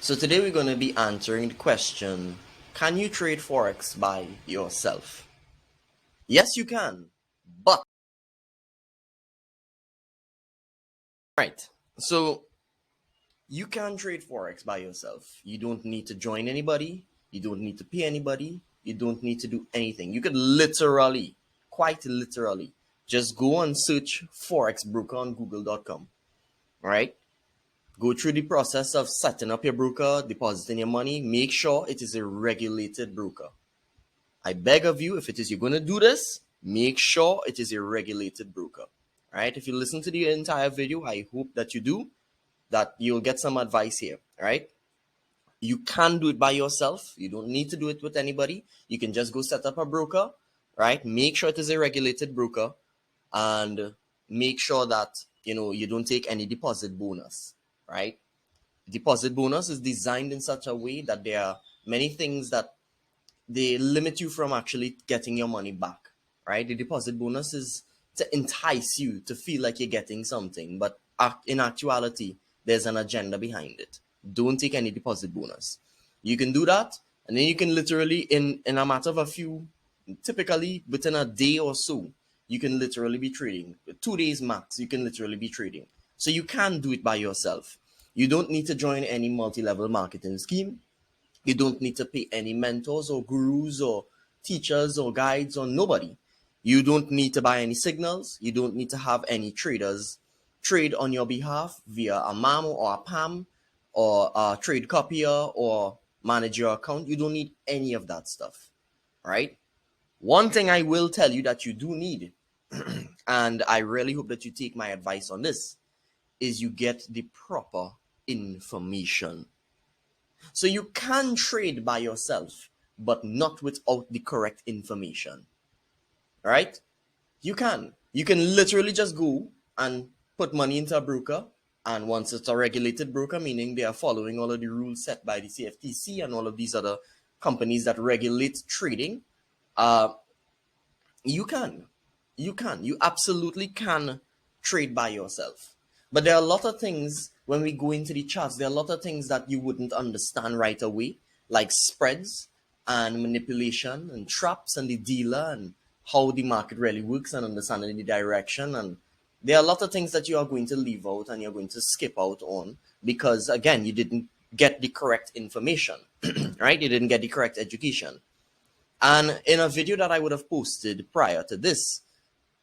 So today we're going to be answering the question, can you trade Forex by yourself? Yes, you can, but right. So you can trade Forex by yourself. You don't need to join anybody. You don't need to pay anybody. You don't need to do anything. You could literally, quite literally, just go and search Forex broker on google.com. Right? Go through the process of setting up your broker, depositing your money. Make sure it is a regulated broker. I beg of you, if it is you're going to do this, make sure it is a regulated broker. All right? If you listen to the entire video, I hope that you do, that you'll get some advice here. All right? You can do it by yourself. You don't need to do it with anybody. You can just go set up a broker, right? Make sure it is a regulated broker and make sure that, you don't take any deposit bonus, right? Deposit bonus is designed in such a way that there are many things that they limit you from actually getting your money back, right? The deposit bonus is to entice you to feel like you're getting something, but in actuality, there's an agenda behind it. Don't take any deposit bonus. You can do that, and then you can literally, in a matter of a few, typically within a day or so, you can literally be trading. 2 days max, you can literally be trading. So you can do it by yourself. You don't need to join any multi-level marketing scheme. You don't need to pay any mentors or gurus or teachers or guides or nobody. You don't need to buy any signals. You don't need to have any traders trade on your behalf via a MAM or a PAM or a trade copier or manage your account. You don't need any of that stuff, right? One thing I will tell you that you do need, and I really hope that you take my advice on this, is you get the proper information. So you can trade by yourself, but not without the correct information, right? You can. You can literally just go and put money into a broker. And once it's a regulated broker, meaning they are following all of the rules set by the CFTC and all of these other companies that regulate trading, you can. You absolutely can trade by yourself. But there are a lot of things when we go into the charts, there are a lot of things that you wouldn't understand right away, like spreads and manipulation and traps and the dealer and how the market really works and understanding the direction. And there are a lot of things that you are going to leave out and you're going to skip out on because, again, you didn't get the correct information, right? You didn't get the correct education. And in a video that I would have posted prior to this,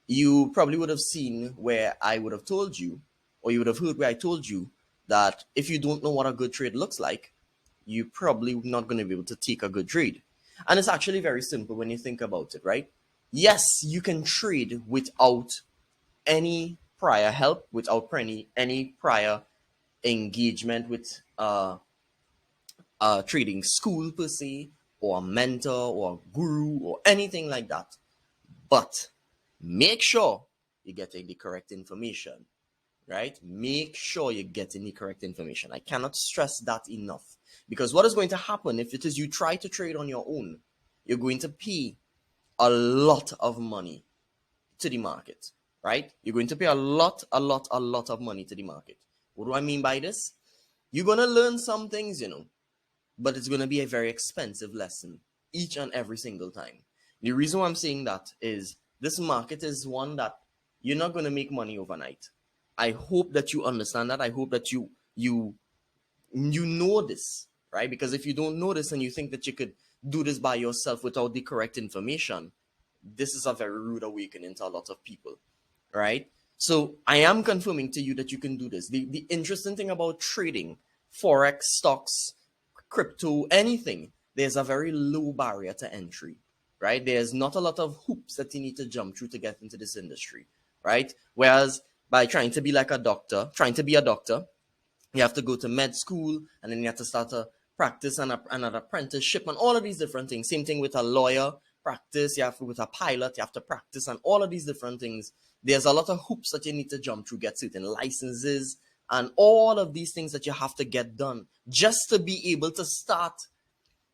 you probably would have seen where I would have told you, or you would have heard where I told you that if you don't know what a good trade looks like, you're probably not going to be able to take a good trade. And it's actually very simple when you think about it, right? Yes, you can trade without any prior help, without any prior engagement with a trading school per se, or a mentor, or a guru, or anything like that. But make sure you're getting the correct information, right? Make sure you're getting the correct information. I cannot stress that enough. Because what is going to happen if it is you try to trade on your own, you're going to pay a lot of money to the market, right? You're going to pay a lot of money to the market. What do I mean by this? You're going to learn some things, but it's going to be a very expensive lesson each and every single time. The reason why I'm saying that is this market is one that you're not going to make money overnight. I hope that you understand that. I hope that you know this, right? Because if you don't know this and you think that you could do this by yourself without the correct information, this is a very rude awakening to a lot of people, right? So I am confirming to you that you can do this. The interesting thing about trading, Forex, stocks, crypto, anything, there's a very low barrier to entry, right? There's not a lot of hoops that you need to jump through to get into this industry, right? Whereas by trying to be like a doctor, trying to be a doctor, you have to go to med school and then you have to start to practice an apprenticeship and all of these different things. Same thing with a lawyer, practice. You have to, with a pilot, you have to practice and all of these different things. There's a lot of hoops that you need to jump through, get certain licenses and all of these things that you have to get done just to be able to start.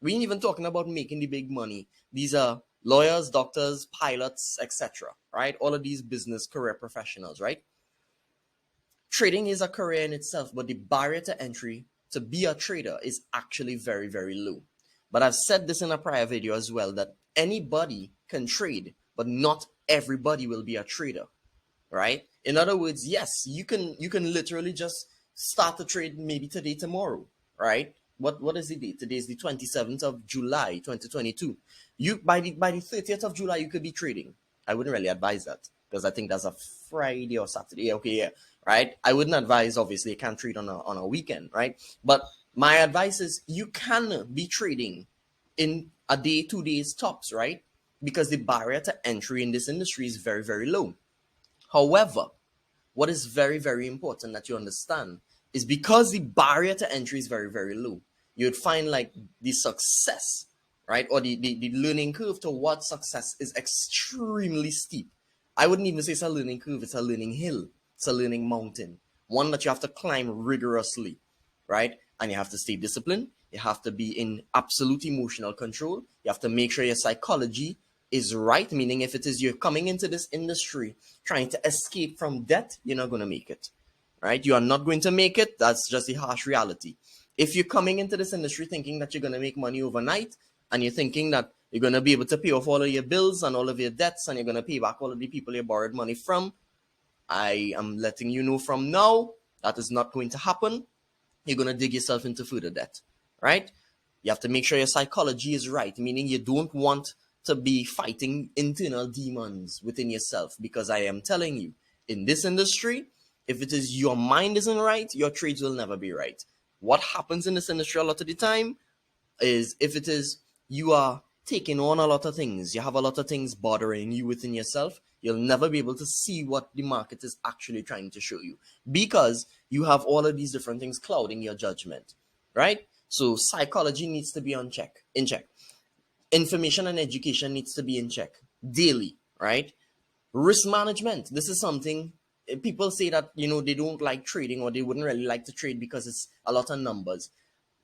We ain't even talking about making the big money. These are lawyers, doctors, pilots, etc., right? All of these business career professionals, right? Trading is a career in itself, but the barrier to entry to be a trader is actually very, very low. But I've said this in a prior video as well, that anybody can trade, but not everybody will be a trader, right? In other words, yes, you can literally just start a trade maybe today, tomorrow, right? What is the date? Today is the 27th of July, 2022. You by the 30th of July, you could be trading. I wouldn't really advise that because I think that's a Friday or Saturday. Okay, yeah, right. I wouldn't advise. Obviously, you can't trade on a weekend, right? But my advice is you can be trading in a day, 2 days tops, right? Because the barrier to entry in this industry is very, very low. However, what is very, very important that you understand is because the barrier to entry is very, very low, you'd find like the success, right? Or the learning curve towards success is extremely steep. I wouldn't even say it's a learning curve, it's a learning hill, it's a learning mountain, one that you have to climb rigorously, right? And you have to stay disciplined. You have to be in absolute emotional control. You have to make sure your psychology is right, meaning if it is you're coming into this industry trying to escape from debt, you're not going to make it, right? You are not going to make it. That's just the harsh reality. If you're coming into this industry thinking that you're going to make money overnight and you're thinking that you're going to be able to pay off all of your bills and all of your debts and you're going to pay back all of the people you borrowed money from, I am letting you know from now that is not going to happen. You're going to dig yourself into further debt, right? You have to make sure your psychology is right, meaning you don't want to be fighting internal demons within yourself, because I am telling you, in this industry, if it is your mind isn't right, your trades will never be right. What happens in this industry a lot of the time is if it is you are taking on a lot of things, you have a lot of things bothering you within yourself, you'll never be able to see what the market is actually trying to show you because you have all of these different things clouding your judgment, right? So psychology needs to be in check. Information and education needs to be in check daily, right? Risk management. This is something people say that, they don't like trading or they wouldn't really like to trade because it's a lot of numbers.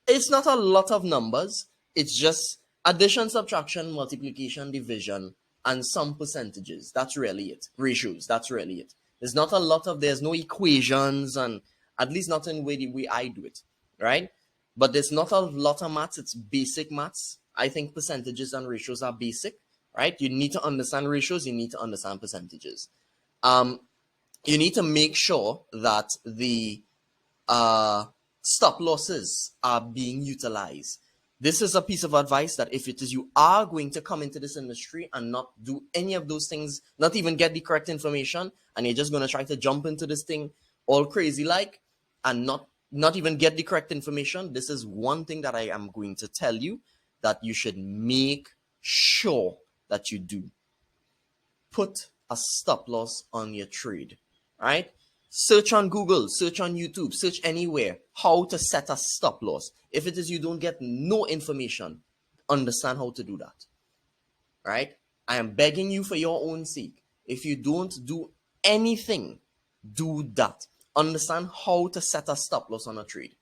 It's not a lot of numbers. It's just addition, subtraction, multiplication, division, and some percentages. That's really it. Ratios. That's really it. There's no equations, and at least not in the way I do it, right? But there's not a lot of maths. It's basic maths. I think percentages and ratios are basic, right? You need to understand ratios. You need to understand percentages. You need to make sure that the stop losses are being utilized. This is a piece of advice that if it is you are going to come into this industry and not do any of those things, not even get the correct information, and you're just going to try to jump into this thing all crazy like and not even get the correct information, this is one thing that I am going to tell you that you should make sure that you do. Put a stop loss on your trade, right? Search on Google, search on YouTube, search anywhere how to set a stop loss. If it is you don't get no information, understand how to do that, right? I am begging you for your own sake. If you don't do anything, do that. Understand how to set a stop loss on a trade,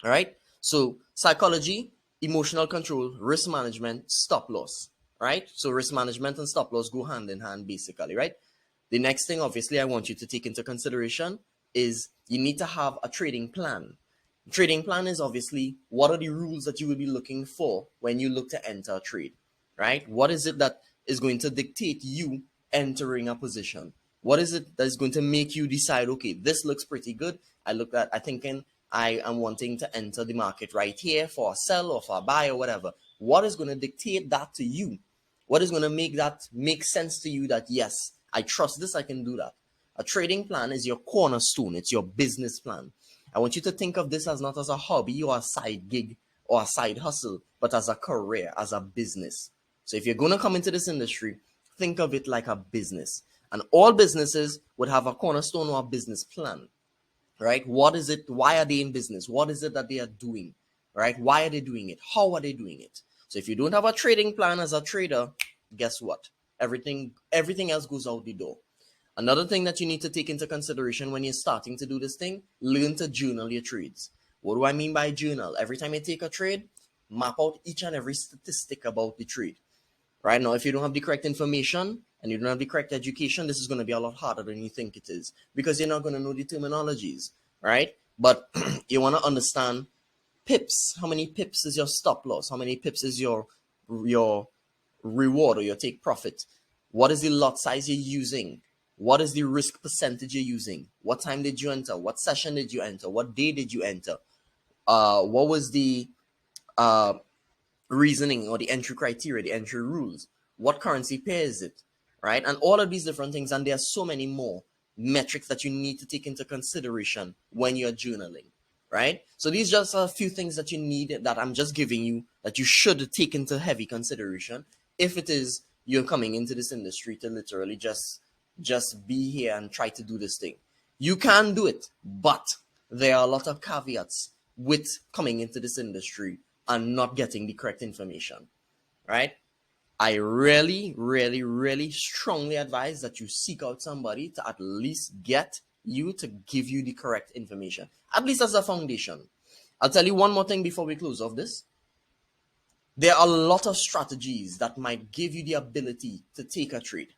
all right? So psychology, emotional control, risk management, stop loss, right? So risk management and stop loss go hand in hand basically, right? The next thing, obviously, I want you to take into consideration is you need to have a trading plan. Trading plan is obviously what are the rules that you will be looking for when you look to enter a trade, right? What is it that is going to dictate you entering a position? What is it that is going to make you decide, okay, this looks pretty good. I am wanting to enter the market right here for a sell or for a buy or whatever. What is going to dictate that to you? What is going to make that make sense to you that, yes, I trust this, I can do that? A trading plan is your cornerstone. It's your business plan. I want you to think of this as not as a hobby or a side gig or a side hustle, but as a career, as a business. So if you're going to come into this industry, think of it like a business. And all businesses would have a cornerstone or a business plan, right? What is it? Why are they in business? What is it that they are doing, right? Why are they doing it? How are they doing it? So if you don't have a trading plan as a trader, guess what? Everything else goes out the door. Another thing that you need to take into consideration when you're starting to do this thing, learn to journal your trades. What do I mean by journal? Every time you take a trade, map out each and every statistic about the trade. Right now, if you don't have the correct information and you don't have the correct education, this is going to be a lot harder than you think it is because you're not going to know the terminologies, right? But you want to understand pips. How many pips is your stop loss? How many pips is your reward or your take profit? What is the lot size you're using? What is the risk percentage you're using? What time did you enter? What session did you enter? What day did you enter? What was the reasoning or the entry criteria, the entry rules? What currency pair is it? Right? And all of these different things. And there are so many more metrics that you need to take into consideration when you're journaling. Right? So these just are a few things that you need, that I'm just giving you, that you should take into heavy consideration if it is you're coming into this industry to literally just be here and try to do this thing. You can do it, but there are a lot of caveats with coming into this industry and not getting the correct information, right? I really, really, really strongly advise that you seek out somebody to at least get you to give you the correct information, at least as a foundation. I'll tell you one more thing before we close off this. There are a lot of strategies that might give you the ability to take a trade,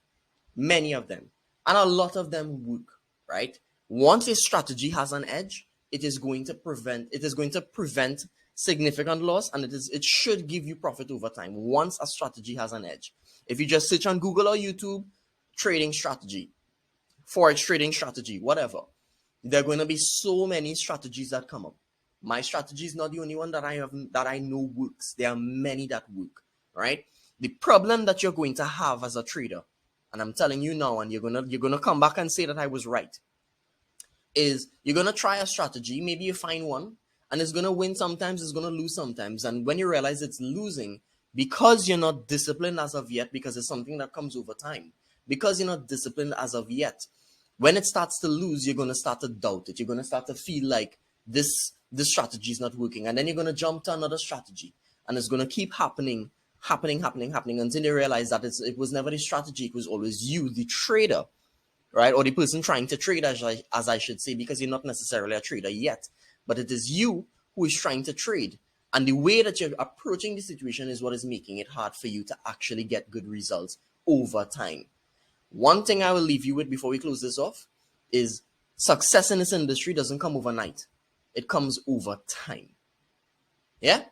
many of them, and a lot of them work, right? Once a strategy has an edge, it is going to prevent significant loss, and it should give you profit over time once a strategy has an edge. If you just search on Google or YouTube, trading strategy, Forex trading strategy, whatever, there are going to be so many strategies that come up. My strategy is not the only one that I know works. There are many that work, right? The problem that you're going to have as a trader, and I'm telling you now, and you're gonna come back and say that I was right, is you're gonna try a strategy, maybe you find one, and it's gonna win sometimes, it's gonna lose sometimes, and when you realize it's losing, because you're not disciplined as of yet, because it's something that comes over time, because you're not disciplined as of yet, when it starts to lose, you're gonna start to doubt it. You're gonna start to feel like this strategy is not working, and then you're gonna jump to another strategy, and it's gonna keep happening until you realize that it was never the strategy, it was always you, the trader, right? Or the person trying to trade, as I should say, because you're not necessarily a trader yet, but it is you who is trying to trade. And the way that you're approaching the situation is what is making it hard for you to actually get good results over time. One thing I will leave you with before we close this off is success in this industry doesn't come overnight. It comes over time. Yeah?